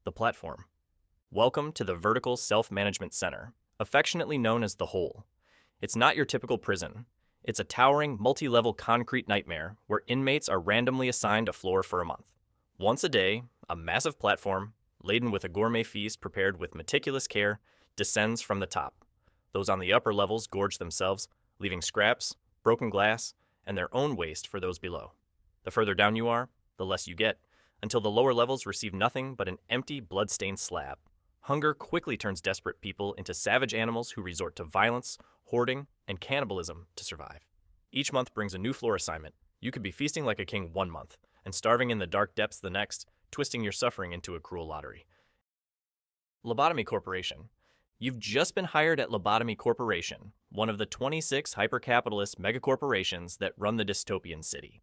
the platform. Welcome to the Vertical Self-Management Center, affectionately known as the Hole. It's not your typical prison. It's a towering, multi-level concrete nightmare where inmates are randomly assigned a floor for a month. Once a day, a massive platform, laden with a gourmet feast prepared with meticulous care, descends from the top. Those on the upper levels gorge themselves, leaving scraps, broken glass, and their own waste for those below. The further down you are, the less you get, until the lower levels receive nothing but an empty, blood-stained slab. Hunger quickly turns desperate people into savage animals who resort to violence, hoarding, and cannibalism to survive. Each month brings a new floor assignment. You could be feasting like a king one month, and starving in the dark depths the next, twisting your suffering into a cruel lottery. Lobotomy Corporation. You've just been hired at Lobotomy Corporation, one of the 26 hyper-capitalist megacorporations that run the dystopian city.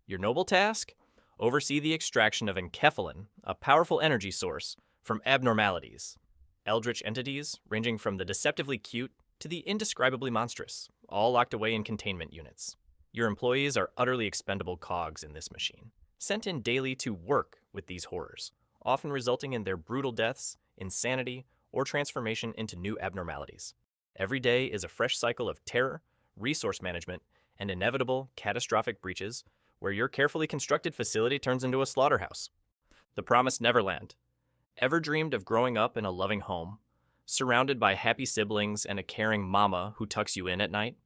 Your noble task? Oversee the extraction of enkephalin, a powerful energy source, from abnormalities. Eldritch entities ranging from the deceptively cute to the indescribably monstrous, all locked away in containment units. Your employees are utterly expendable cogs in this machine, sent in daily to work with these horrors, often resulting in their brutal deaths, insanity, or transformation into new abnormalities. Every day is a fresh cycle of terror, resource management, and inevitable catastrophic breaches where your carefully constructed facility turns into a slaughterhouse. The Promised Neverland. Ever dreamed of growing up in a loving home, surrounded by happy siblings and a caring mama who tucks you in at night?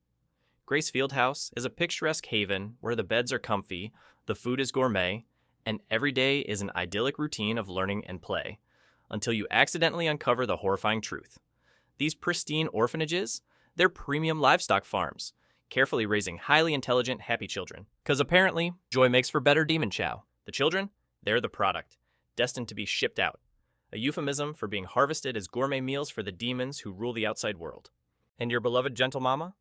Grace Fieldhouse is a picturesque haven where the beds are comfy, the food is gourmet, and every day is an idyllic routine of learning and play, until you accidentally uncover the horrifying truth. These pristine orphanages, they're premium livestock farms, carefully raising highly intelligent, happy children. Because apparently, joy makes for better demon chow. The children, they're the product, destined to be shipped out. A euphemism for being harvested as gourmet meals for the demons who rule the outside world. And your beloved gentle mama?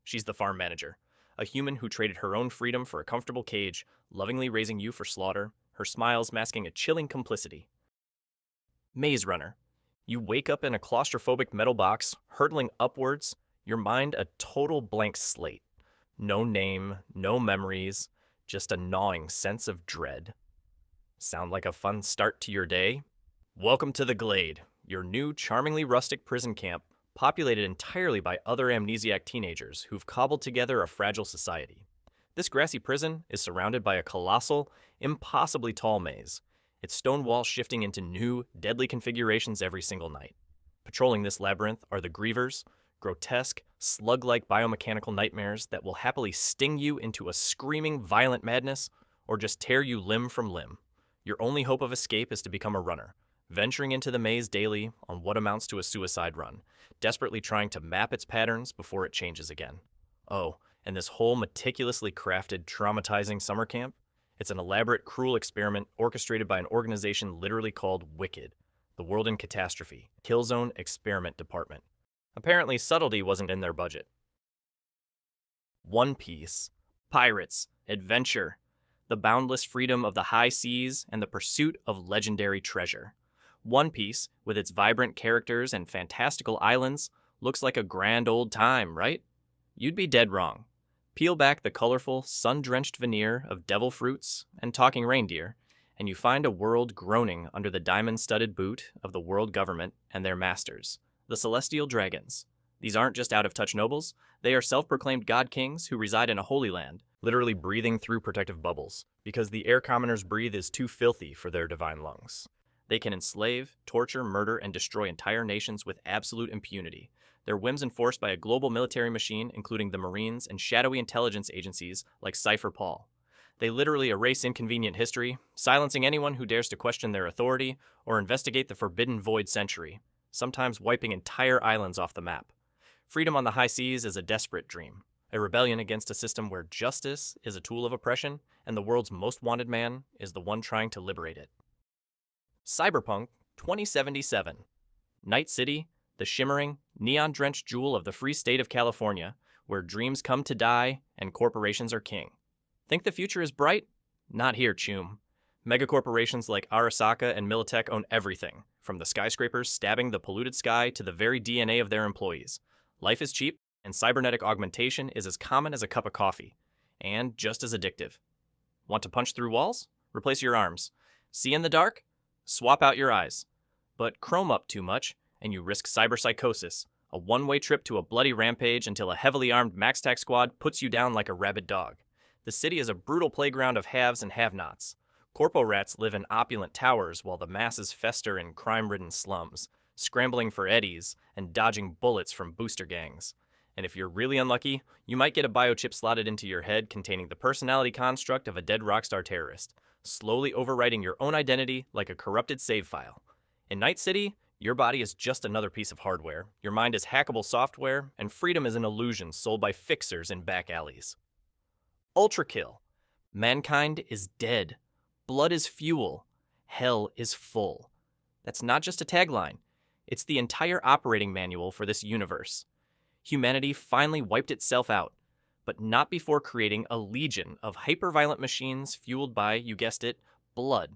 She's the farm manager, a human who traded her own freedom for a comfortable cage, lovingly raising you for slaughter, her smiles masking a chilling complicity. Maze Runner. You wake up in a claustrophobic metal box, hurtling upwards, your mind a total blank slate. No name, no memories, just a gnawing sense of dread. Sound like a fun start to your day? Welcome to the Glade, your new, charmingly rustic prison camp, populated entirely by other amnesiac teenagers who've cobbled together a fragile society. This grassy prison is surrounded by a colossal, impossibly tall maze, its stone walls shifting into new, deadly configurations every single night. Patrolling this labyrinth are the Grievers, grotesque, slug-like biomechanical nightmares that will happily sting you into a screaming, violent madness, or just tear you limb from limb. Your only hope of escape is to become a runner, venturing into the maze daily on what amounts to a suicide run, desperately trying to map its patterns before it changes again. Oh, and this whole meticulously crafted, traumatizing summer camp? It's an elaborate, cruel experiment orchestrated by an organization literally called Wicked, the World in Catastrophe, Killzone Experiment Department. Apparently, subtlety wasn't in their budget. One Piece. Pirates. Adventure. The boundless freedom of the high seas and the pursuit of legendary treasure. One Piece, with its vibrant characters and fantastical islands, looks like a grand old time, right? You'd be dead wrong. Peel back the colorful, sun-drenched veneer of devil fruits and talking reindeer, and you find a world groaning under the diamond-studded boot of the world government and their masters, the celestial dragons. These aren't just out-of-touch nobles, they are self-proclaimed god kings who reside in a holy land, literally breathing through protective bubbles, because the air commoners breathe is too filthy for their divine lungs. They can enslave, torture, murder, and destroy entire nations with absolute impunity, their whims enforced by a global military machine including the Marines and shadowy intelligence agencies like Cypher Paul. They literally erase inconvenient history, silencing anyone who dares to question their authority or investigate the forbidden void century, sometimes wiping entire islands off the map. Freedom on the high seas is a desperate dream, a rebellion against a system where justice is a tool of oppression and the world's most wanted man is the one trying to liberate it. Cyberpunk 2077. Night City, the shimmering, neon-drenched jewel of the free state of California, where dreams come to die and corporations are king. Think the future is bright? Not here, Choom. Megacorporations like Arasaka and Militech own everything, from the skyscrapers stabbing the polluted sky to the very DNA of their employees. Life is cheap, and cybernetic augmentation is as common as a cup of coffee, and just as addictive. Want to punch through walls? Replace your arms. See in the dark? swap out your eyes. But chrome up too much, and you risk cyberpsychosis, a one-way trip to a bloody rampage until a heavily armed MaxTac squad puts you down like a rabid dog. The city is a brutal playground of haves and have-nots. Corpo rats live in opulent towers while the masses fester in crime-ridden slums, scrambling for eddies and dodging bullets from booster gangs. And if you're really unlucky, you might get a biochip slotted into your head containing the personality construct of a dead rockstar terrorist, slowly overwriting your own identity like a corrupted save file. In Night City, your body is just another piece of hardware, your mind is hackable software, and freedom is an illusion sold by fixers in back alleys. ULTRAKILL. Mankind is dead. Blood is fuel. Hell is full. That's not just a tagline. It's the entire operating manual for this universe. Humanity finally wiped itself out, but not before creating a legion of hyper-violent machines fueled by, you guessed it, blood.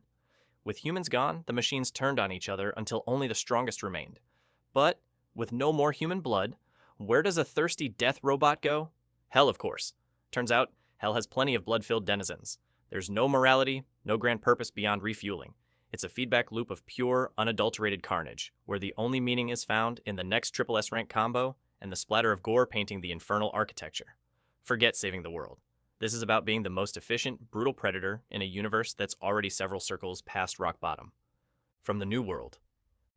With humans gone, the machines turned on each other until only the strongest remained. But, with no more human blood, where does a thirsty death robot go? Hell, of course. Turns out, hell has plenty of blood-filled denizens. There's no morality, no grand purpose beyond refueling. It's a feedback loop of pure, unadulterated carnage, where the only meaning is found in the next triple S rank combo and the splatter of gore painting the infernal architecture. Forget saving the world. This is about being the most efficient, brutal predator in a universe that's already several circles past rock bottom. From the New World.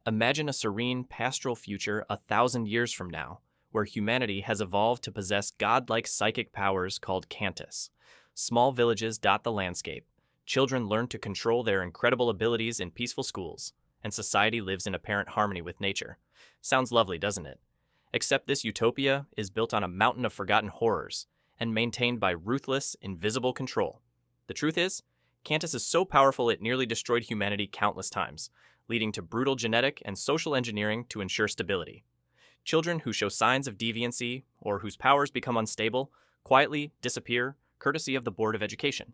Imagine a serene, pastoral future 1,000 years from now, where humanity has evolved to possess godlike psychic powers called Cantus. Small villages dot the landscape. Children learn to control their incredible abilities in peaceful schools, and society lives in apparent harmony with nature. Sounds lovely, doesn't it? Except this utopia is built on a mountain of forgotten horrors, and maintained by ruthless, invisible control. The truth is, Cantus is so powerful it nearly destroyed humanity countless times, leading to brutal genetic and social engineering to ensure stability. Children who show signs of deviancy, or whose powers become unstable, quietly disappear, courtesy of the Board of Education.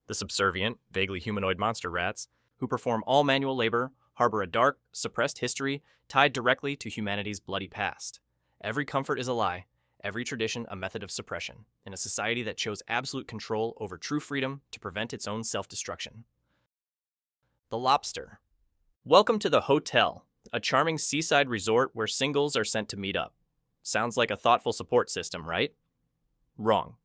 The subservient, vaguely humanoid monster rats, who perform all manual labor, harbor a dark, suppressed history tied directly to humanity's bloody past. Every comfort is a lie, every tradition a method of suppression, in a society that chose absolute control over true freedom to prevent its own self-destruction. The Lobster. Welcome to the Hotel, a charming seaside resort where singles are sent to meet up. Sounds like a thoughtful support system, right? Wrong.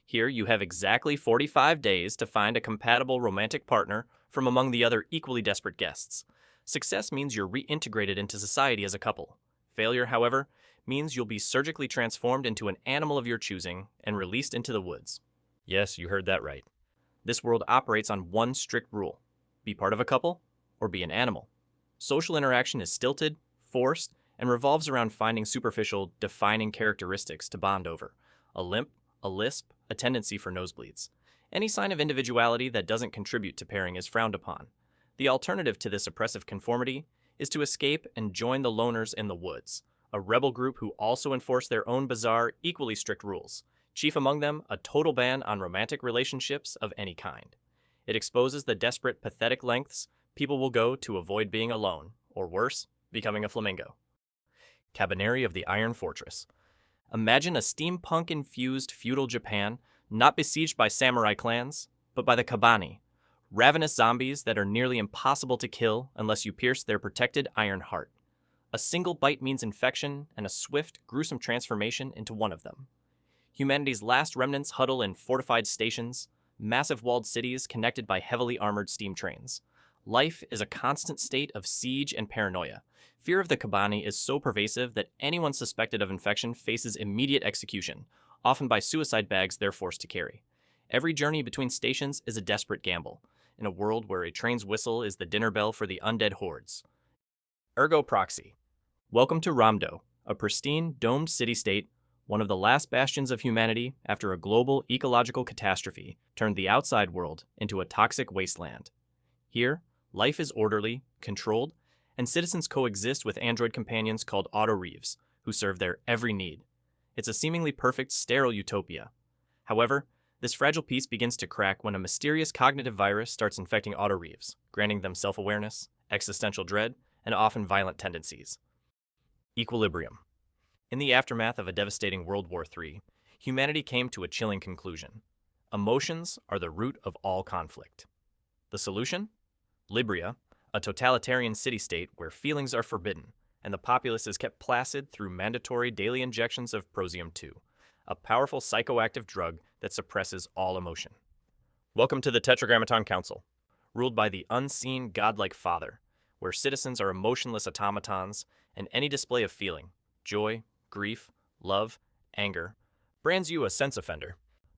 Here you have exactly 45 days to find a compatible romantic partner from among the other equally desperate guests. Success means you're reintegrated into society as a couple. Failure, however, means you'll be surgically transformed into an animal of your choosing and released into the woods. Yes, you heard that right. This world operates on one strict rule. Be part of a couple, or be an animal. Social interaction is stilted, forced, and revolves around finding superficial, defining characteristics to bond over. A limp, a lisp, a tendency for nosebleeds. Any sign of individuality that doesn't contribute to pairing is frowned upon. The alternative to this oppressive conformity is to escape and join the loners in the woods, a rebel group who also enforce their own bizarre, equally strict rules. Chief among them, a total ban on romantic relationships of any kind. It exposes the desperate, pathetic lengths people will go to avoid being alone, or worse, becoming a flamingo. Kabaneri of the Iron Fortress. Imagine a steampunk-infused feudal Japan, not besieged by samurai clans, but by the Kabani, ravenous zombies that are nearly impossible to kill unless you pierce their protected iron heart. A single bite means infection and a swift, gruesome transformation into one of them. Humanity's last remnants huddle in fortified stations, massive walled cities connected by heavily armored steam trains. Life is a constant state of siege and paranoia. Fear of the Kabani is so pervasive that anyone suspected of infection faces immediate execution, often by suicide bags they're forced to carry. Every journey between stations is a desperate gamble, in a world where a train's whistle is the dinner bell for the undead hordes. Ergo Proxy. Welcome to Ramdo, a pristine, domed city-state, one of the last bastions of humanity after a global ecological catastrophe turned the outside world into a toxic wasteland. Here, life is orderly, controlled, and citizens coexist with android companions called auto-reeves, who serve their every need. It's a seemingly perfect, sterile utopia. However, this fragile piece begins to crack when a mysterious cognitive virus starts infecting auto-reeves, granting them self-awareness, existential dread, and often violent tendencies. Equilibrium. In the aftermath of a devastating World War III, humanity came to a chilling conclusion. Emotions are the root of all conflict. The solution? Libria, a totalitarian city-state where feelings are forbidden, and the populace is kept placid through mandatory daily injections of Prosium-2, a powerful psychoactive drug that suppresses all emotion. Welcome to the Tetragrammaton Council, ruled by the unseen godlike Father, where citizens are emotionless automatons, and any display of feeling, joy, grief, love, anger, brands you a sense offender,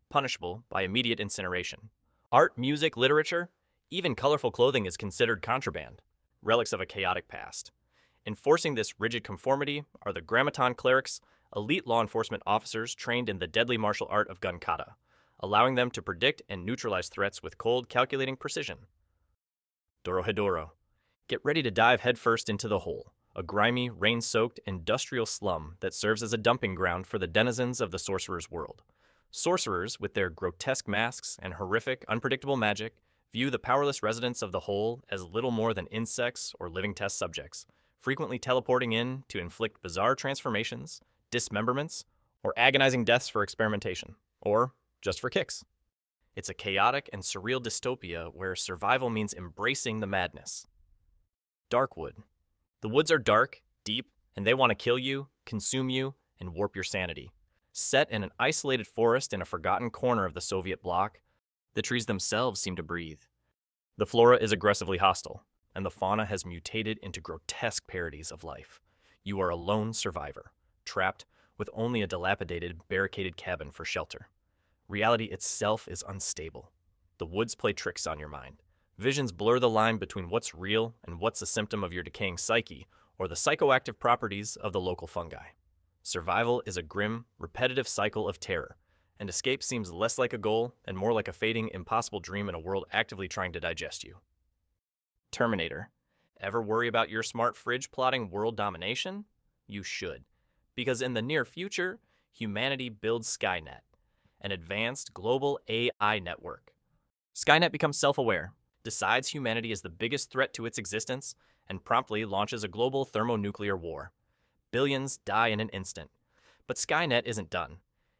punishable by immediate incineration. Art, music, literature, even colorful clothing is considered contraband, relics of a chaotic past. Enforcing this rigid conformity are the Grammaton clerics, elite law enforcement officers trained in the deadly martial art of gun kata, allowing them to predict and neutralize threats with cold, calculating precision. Dorohedoro. Get ready to dive headfirst into the hole, a grimy, rain-soaked, industrial slum that serves as a dumping ground for the denizens of the sorcerer's world. Sorcerers, with their grotesque masks and horrific, unpredictable magic, view the powerless residents of the hole as little more than insects or living test subjects, frequently teleporting in to inflict bizarre transformations, dismemberments, or agonizing deaths for experimentation, or just for kicks. It's a chaotic and surreal dystopia where survival means embracing the madness. Darkwood. The woods are dark, deep, and they want to kill you, consume you, and warp your sanity. Set in an isolated forest in a forgotten corner of the Soviet bloc, the trees themselves seem to breathe. The flora is aggressively hostile, and the fauna has mutated into grotesque parodies of life. You are a lone survivor, trapped with only a dilapidated, barricaded cabin for shelter. Reality itself is unstable. The woods play tricks on your mind. Visions blur the line between what's real and what's a symptom of your decaying psyche, or the psychoactive properties of the local fungi. Survival is a grim, repetitive cycle of terror, and escape seems less like a goal and more like a fading, impossible dream in a world actively trying to digest you. Terminator. Ever worry about your smart fridge plotting world domination? You should, because in the near future, humanity builds Skynet, an advanced global AI network. Skynet becomes self-aware, decides humanity is the biggest threat to its existence, and promptly launches a global thermonuclear war. Billions die in an instant. But Skynet isn't done.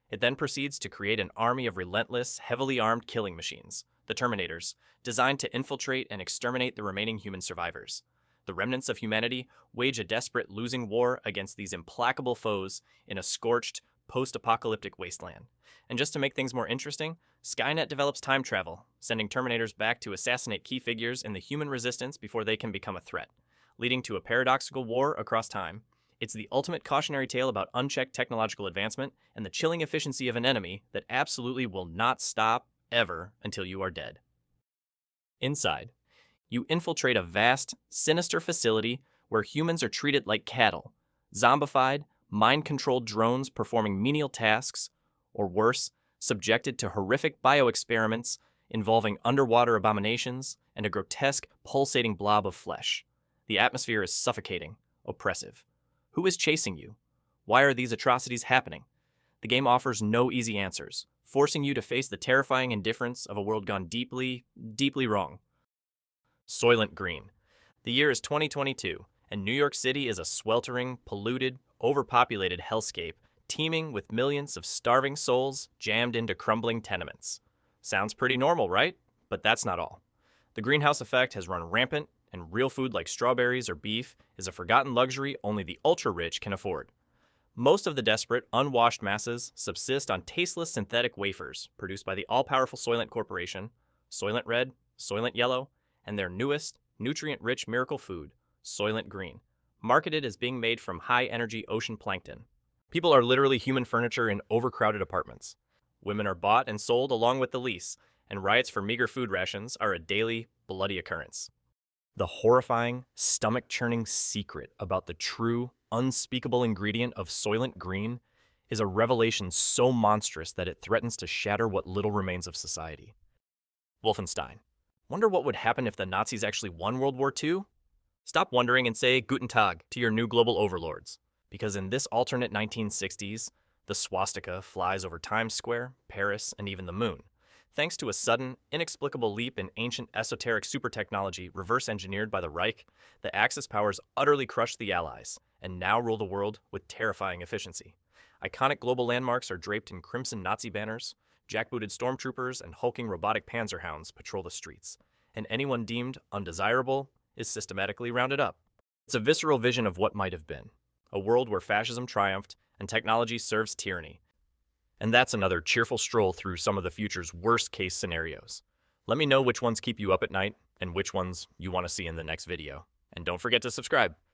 It then proceeds to create an army of relentless, heavily armed killing machines, the Terminators, designed to infiltrate and exterminate the remaining human survivors. The remnants of humanity wage a desperate losing war against these implacable foes in a scorched, post-apocalyptic wasteland. And just to make things more interesting, Skynet develops time travel, sending Terminators back to assassinate key figures in the human resistance before they can become a threat, leading to a paradoxical war across time. It's the ultimate cautionary tale about unchecked technological advancement and the chilling efficiency of an enemy that absolutely will not stop ever until you are dead. Inside, you infiltrate a vast, sinister facility where humans are treated like cattle, zombified, mind-controlled drones performing menial tasks, or worse, subjected to horrific bioexperiments involving underwater abominations and a grotesque, pulsating blob of flesh. The atmosphere is suffocating, oppressive. Who is chasing you? Why are these atrocities happening? The game offers no easy answers, forcing you to face the terrifying indifference of a world gone deeply, deeply wrong. Soylent Green. The year is 2022, and New York City is a sweltering, polluted, overpopulated hellscape teeming with millions of starving souls jammed into crumbling tenements. Sounds pretty normal, right? But that's not all. The greenhouse effect has run rampant, and real food like strawberries or beef is a forgotten luxury only the ultra-rich can afford. Most of the desperate, unwashed masses subsist on tasteless synthetic wafers produced by the all-powerful Soylent Corporation, Soylent Red, Soylent Yellow, and their newest, nutrient-rich miracle food, Soylent Green, marketed as being made from high-energy ocean plankton. People are literally human furniture in overcrowded apartments. Women are bought and sold along with the lease, and riots for meager food rations are a daily, bloody occurrence. The horrifying, stomach-churning secret about the true, unspeakable ingredient of Soylent Green is a revelation so monstrous that it threatens to shatter what little remains of society. Wolfenstein. Wonder what would happen if the Nazis actually won World War II? Stop wondering and say Guten Tag to your new global overlords, because in this alternate 1960s, the swastika flies over Times Square, Paris, and even the moon, thanks to a sudden, inexplicable leap in ancient esoteric super technology reverse-engineered by the Reich. The Axis powers utterly crushed the Allies, and now rule the world with terrifying efficiency. Iconic global landmarks are draped in crimson Nazi banners, jackbooted stormtroopers and hulking robotic panzerhounds patrol the streets, and anyone deemed undesirable, is systematically rounded up. It's a visceral vision of what might have been, a world where fascism triumphed and technology serves tyranny. And that's another cheerful stroll through some of the future's worst-case scenarios. Let me know which ones keep you up at night and which ones you want to see in the next video. And don't forget to subscribe.